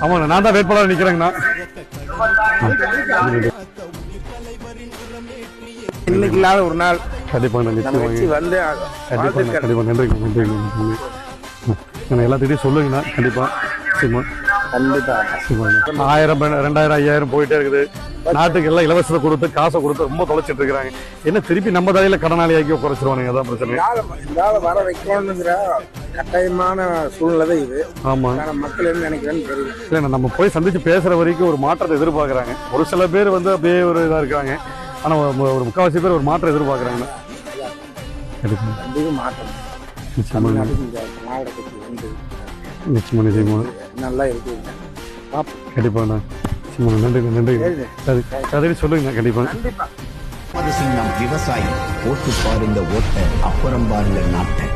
ஆமாங்க, நான் தான் வேட்பாளர் நிக்கிறேங்கண்ணா. இன்னைக்கு இல்லாத ஒரு நாள் கண்டிப்பா வந்து கண்டிப்பா நன்றி. எல்லாத்திட்டையும் சொல்லுங்கண்ணா. கண்டிப்பா சரிம்மா. கண்டிப்பா 1000 2000 5000 போயிட்டே இருக்குது. நாட்டுக்கு எல்லாம் இலவசத்தை கொடுத்து காசை கொடுத்து ரொம்ப தொலைச்சிட்டு இருக்காங்க. என்ன திருப்பி நம்ம தலையில கடனாளி ஆக்கி குறைச்சிருவானுங்க. அதான் பிரச்சனை. வர வைக்கணுங்கிற கட்டாயமான சூழ்நிலை தான் இது. ஆமா, மக்கள் என்ன நினைக்கிறேன்னு தெரியல. இல்ல நம்ம போய் சந்திச்சு பேசுற வரைக்கும் ஒரு மாற்றத்தை எதிர்பார்க்கறாங்க. ஒரு சில பேர் வந்து அப்படியே ஒரு இதா இருக்காங்க. ஆனா ஒரு முக்காவாசி பேர் ஒரு மாற்றம் எதிர்பார்க்கறாங்க. கண்டிப்பா மாற்றம் நிச்சயமா நல்லா இருக்கு. கண்டிப்பா நன்றி. அதை சொல்லுங்க. கண்டிப்பா விவசாயி ஓட்டு பாருங்க, ஓட்ட அப்புறம் பாருங்க நாட்டை.